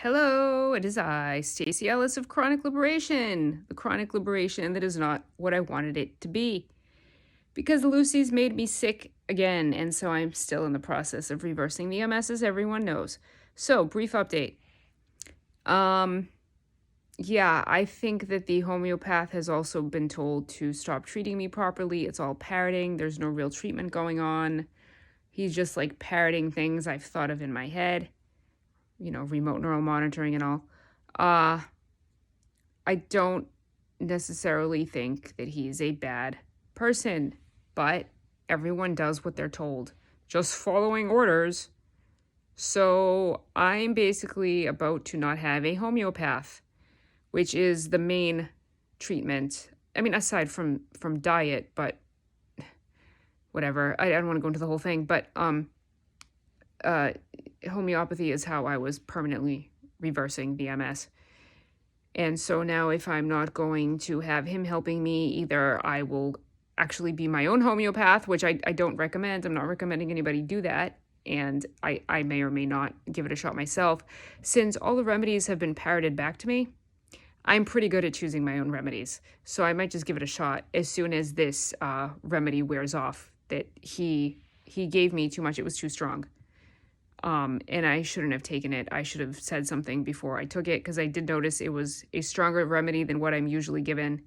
Hello, it is I, Stacey Ellis of Chronic Liberation. The chronic liberation that is not what I wanted it to be. Because Lucy's made me sick again, and so I'm still in the process of reversing the MS, as everyone knows. So, brief update. Yeah, I think that the homeopath has also been told to stop treating me properly. It's all parroting. There's no real treatment going on. He's just like parroting things I've thought of in my head. Remote neural monitoring and all. I don't necessarily think that he's a bad person, but everyone does what they're told, just following orders. So I'm basically about to not have a homeopath, which is the main treatment. I mean, aside from diet, but whatever. I don't want to go into the whole thing, but homeopathy is how I was permanently reversing the MS. And so now if I'm not going to have him helping me, either I will actually be my own homeopath, which I don't recommend. I'm not recommending anybody do that. And I may or may not give it a shot myself. Since all the remedies have been parroted back to me, I'm pretty good at choosing my own remedies. So I might just give it a shot as soon as this remedy wears off that he gave me too much. It was too strong. And I shouldn't have taken it. I should have said something before I took it, because I did notice it was a stronger remedy than what I'm usually given.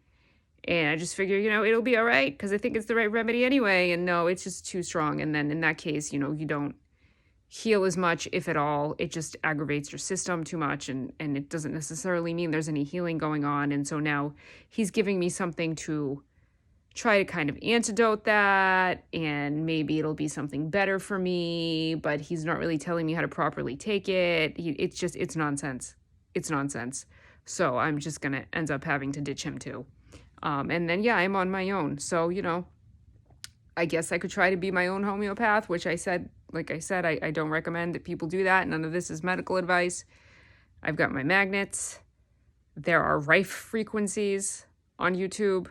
And I just figure, it'll be all right, because I think it's the right remedy anyway. And no, it's just too strong. And then in that case, you don't heal as much, if at all. It just aggravates your system too much. And it doesn't necessarily mean there's any healing going on. And so now he's giving me something to try to kind of antidote that, and maybe it'll be something better for me, but he's not really telling me how to properly take it. It's nonsense. It's nonsense. So I'm just going to end up having to ditch him too. And then, yeah, I'm on my own. So, I guess I could try to be my own homeopath, which I don't recommend that people do that. None of this is medical advice. I've got my magnets. There are rife frequencies on YouTube.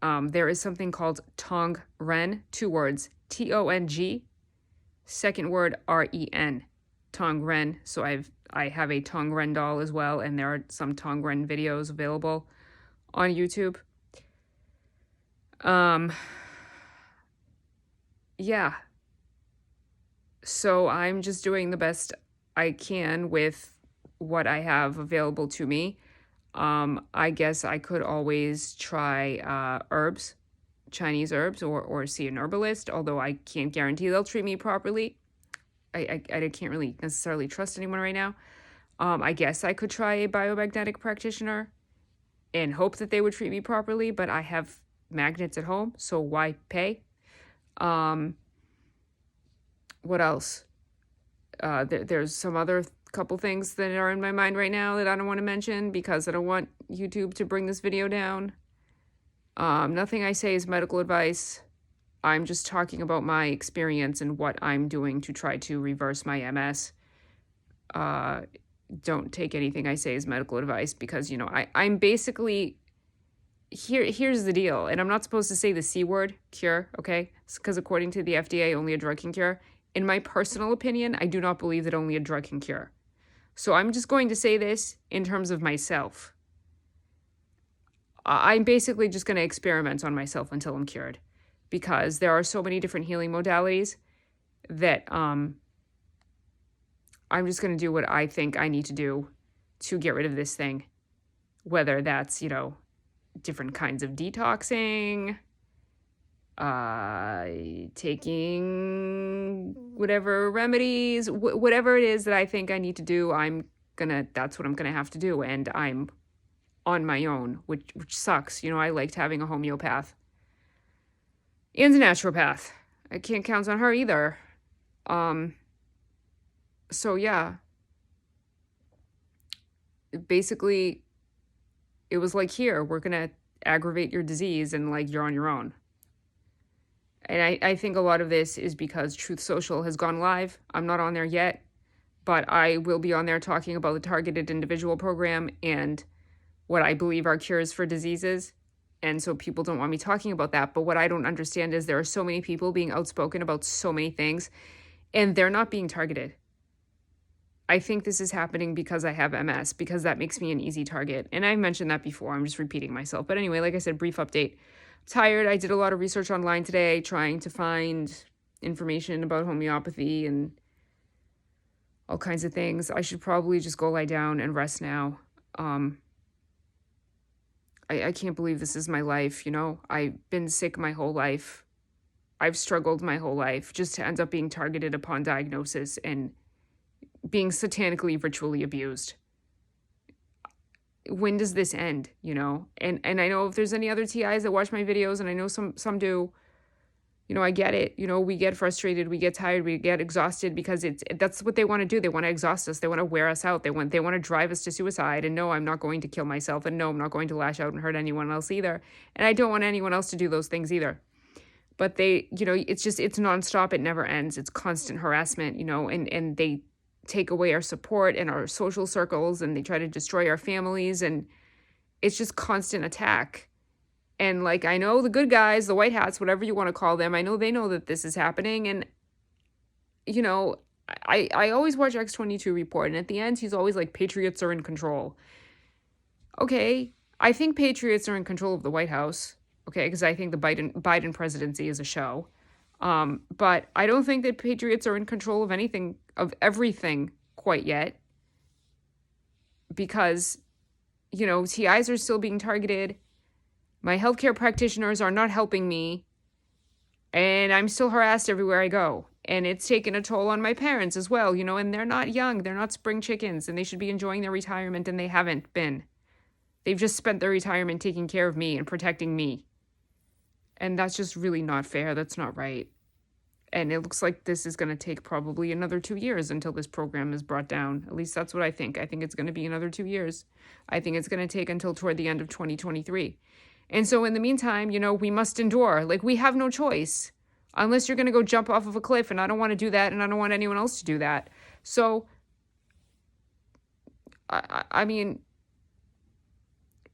There is something called Tong Ren, 2 words, Tong, second word Ren, Tong Ren. So I have a Tong Ren doll as well, and there are some Tong Ren videos available on YouTube. Yeah. So I'm just doing the best I can with what I have available to me. I guess I could always try herbs, Chinese herbs, or see an herbalist, although I can't guarantee they'll treat me properly. I can't really necessarily trust anyone right now. I guess I could try a biomagnetic practitioner and hope that they would treat me properly, but I have magnets at home, so why pay? What else? There's some other couple things that are in my mind right now that I don't want to mention because I don't want YouTube to bring this video down. Nothing I say is medical advice. I'm just talking about my experience and what I'm doing to try to reverse my MS. Don't take anything I say as medical advice because, I'm basically... Here's the deal, and I'm not supposed to say the C word, cure, okay? Because according to the FDA, only a drug can cure. In my personal opinion, I do not believe that only a drug can cure. So I'm just going to say this in terms of myself. I'm basically just going to experiment on myself until I'm cured, because there are so many different healing modalities that I'm just going to do what I think I need to do to get rid of this thing, whether that's, different kinds of detoxing, taking whatever remedies, whatever it is that I think I need to do, that's what I'm gonna have to do, and I'm on my own, which sucks. I liked having a homeopath and a naturopath. I can't count on her either. So yeah, basically it was like, here, we're gonna aggravate your disease and you're on your own. And I think a lot of this is because Truth Social has gone live. I'm not on there yet, but I will be on there talking about the targeted individual program and what I believe are cures for diseases. And so people don't want me talking about that. But what I don't understand is there are so many people being outspoken about so many things, and they're not being targeted. I think this is happening because I have MS, because that makes me an easy target. And I've mentioned that before. I'm just repeating myself. But anyway, like I said, brief update. Tired. I did a lot of research online today trying to find information about homeopathy and all kinds of things. I should probably just go lie down and rest now. I can't believe this is my life, you know? I've been sick my whole life. I've struggled my whole life just to end up being targeted upon diagnosis and being satanically ritually abused. When does this end, you know? And I know if there's any other TIs that watch my videos, and I know some do, you know, I get it. You know, we get frustrated, we get tired, we get exhausted because that's what they want to do. They want to exhaust us. They want to wear us out. They want to drive us to suicide. And no, I'm not going to kill myself. And no, I'm not going to lash out and hurt anyone else either. And I don't want anyone else to do those things either. But they, you know, it's nonstop. It never ends. It's constant harassment, you know, and they take away our support and our social circles, and they try to destroy our families. And it's just constant attack. And like, I know the good guys, the white hats, whatever you want to call them, I know they know that this is happening. And, you know, I always watch X22 report. And at the end, he's always like, patriots are in control. Okay, I think patriots are in control of the White House. Okay, because I think the Biden presidency is a show. But I don't think that patriots are in control of everything quite yet. Because, you know, TIs are still being targeted. My healthcare practitioners are not helping me, and I'm still harassed everywhere I go. And it's taken a toll on my parents as well, you know, and they're not young. They're not spring chickens, and they should be enjoying their retirement, and they haven't been. They've just spent their retirement taking care of me and protecting me. And that's just really not fair. That's not right. And it looks like this is going to take probably another 2 years until this program is brought down. At least that's what I think. I think it's going to be another 2 years. I think it's going to take until toward the end of 2023. And so in the meantime, you know, we must endure. Like, we have no choice unless you're going to go jump off of a cliff. And I don't want to do that. And I don't want anyone else to do that. So, I mean,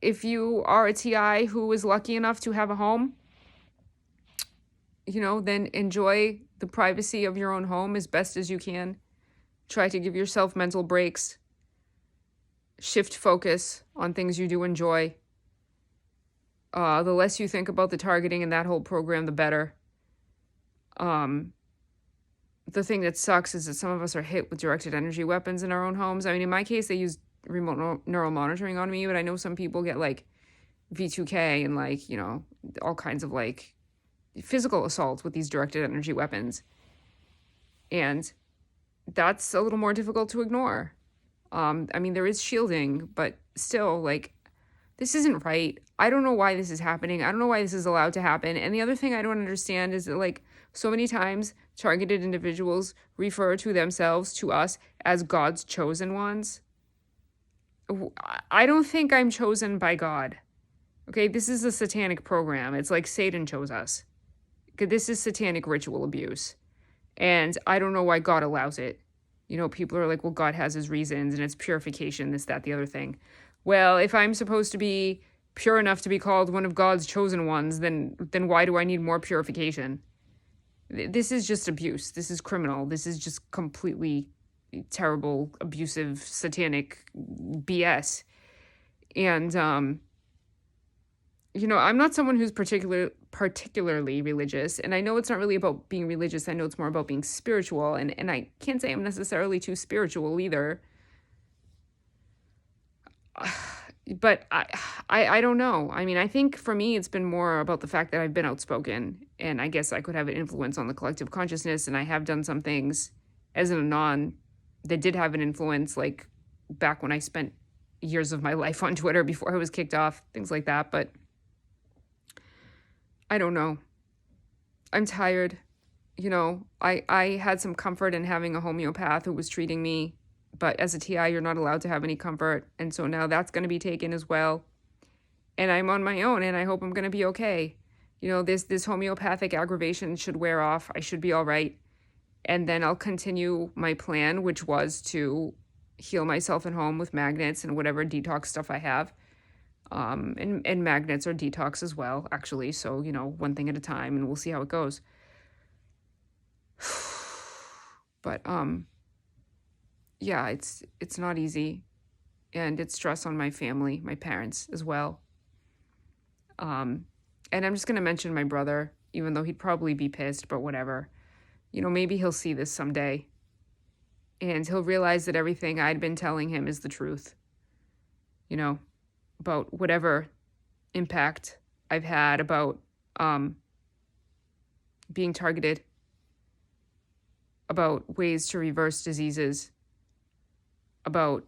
if you are a TI who is lucky enough to have a home, you know, then enjoy the privacy of your own home as best as you can. Try to give yourself mental breaks. Shift focus on things you do enjoy. The less you think about the targeting in that whole program, the better. The thing that sucks is that some of us are hit with directed energy weapons in our own homes. I mean, in my case, they use remote neural monitoring on me, but I know some people get like V2K and like, you know, all kinds of like physical assaults with these directed energy weapons. And that's a little more difficult to ignore. I mean, there is shielding, but still, like, this isn't right. I don't know why this is happening. I don't know why this is allowed to happen. And the other thing I don't understand is that, like, so many times targeted individuals refer to themselves, to us, as God's chosen ones. I don't think I'm chosen by God. Okay, this is a satanic program. It's like Satan chose us. This is satanic ritual abuse. And I don't know why God allows it. You know, people are like, well, God has his reasons and it's purification, this, that, the other thing. Well, if I'm supposed to be pure enough to be called one of God's chosen ones, then why do I need more purification? This is just abuse. This is criminal. This is just completely terrible, abusive, satanic BS. And, you know, I'm not someone who's particularly religious, and I know it's not really about being religious. I know it's more about being spiritual, and I can't say I'm necessarily too spiritual either. But I don't know. I mean, I think for me, it's been more about the fact that I've been outspoken, and I guess I could have an influence on the collective consciousness, and I have done some things as an anon that did have an influence, like back when I spent years of my life on Twitter before I was kicked off, things like that. But I don't know. I'm tired. You know, I had some comfort in having a homeopath who was treating me. But as a TI, you're not allowed to have any comfort. And so now that's going to be taken as well. And I'm on my own, and I hope I'm going to be okay. You know, this homeopathic aggravation should wear off. I should be all right. And then I'll continue my plan, which was to heal myself at home with magnets and whatever detox stuff I have. And magnets are detox as well, actually. So, you know, one thing at a time, and we'll see how it goes. But, yeah, it's not easy, and it's stress on my family, my parents as well. And I'm just gonna mention my brother, even though he'd probably be pissed, but whatever. Maybe he'll see this someday, and he'll realize that everything I'd been telling him is the truth, you know, about whatever impact I've had, about um, being targeted, about ways to reverse diseases, about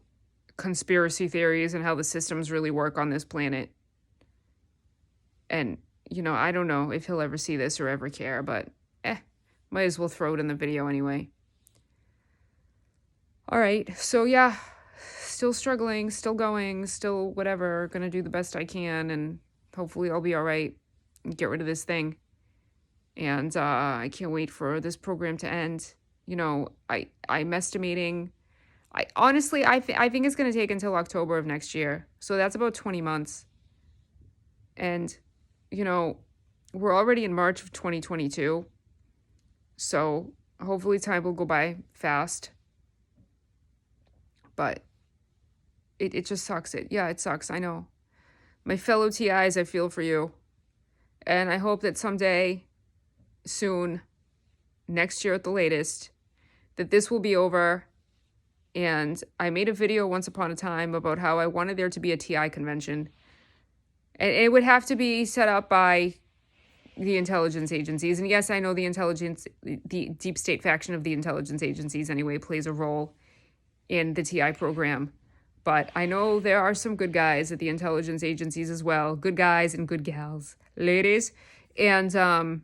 conspiracy theories and how the systems really work on this planet. And, I don't know if he'll ever see this or ever care, but might as well throw it in the video anyway. All right, so yeah, still struggling, still going, still whatever, gonna do the best I can, and hopefully I'll be all right and get rid of this thing. And I can't wait for this program to end. I'm estimating, I honestly, I think it's gonna take until October of next year, so that's about 20 months. And, we're already in March of 2022, so hopefully time will go by fast. But it just sucks. It sucks. I know. My fellow TIs, I feel for you. And I hope that someday, soon, next year at the latest, that this will be over. And I made a video once upon a time about how I wanted there to be a TI convention. And it would have to be set up by the intelligence agencies. And yes, I know the deep state faction of the intelligence agencies anyway, plays a role in the TI program. But I know there are some good guys at the intelligence agencies as well. Good guys and good gals, ladies. And, I'd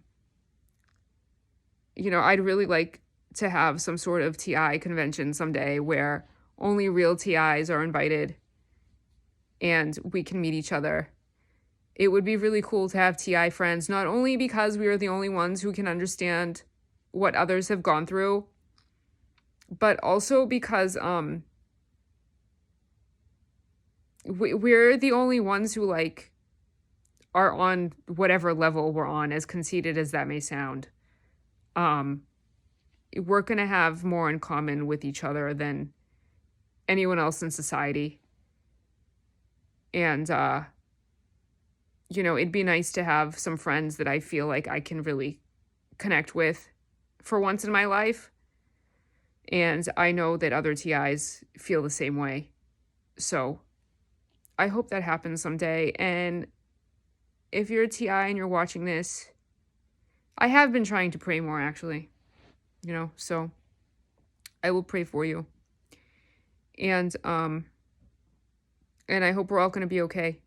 really like to have some sort of TI convention someday where only real TIs are invited and we can meet each other. It would be really cool to have TI friends, not only because we are the only ones who can understand what others have gone through, but also because we're the only ones who are on whatever level we're on, as conceited as that may sound. We're gonna have more in common with each other than anyone else in society. And it'd be nice to have some friends that I feel like I can really connect with for once in my life. And I know that other TIs feel the same way. So I hope that happens someday. And if you're a TI and you're watching this, I have been trying to pray more, actually. So I will pray for you. And I hope we're all going to be okay.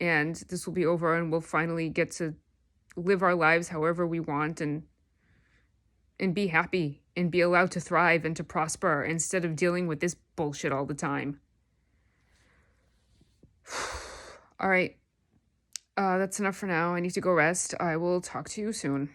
And this will be over and we'll finally get to live our lives however we want and be happy and be allowed to thrive and to prosper instead of dealing with this bullshit all the time. All right. That's enough for now. I need to go rest. I will talk to you soon.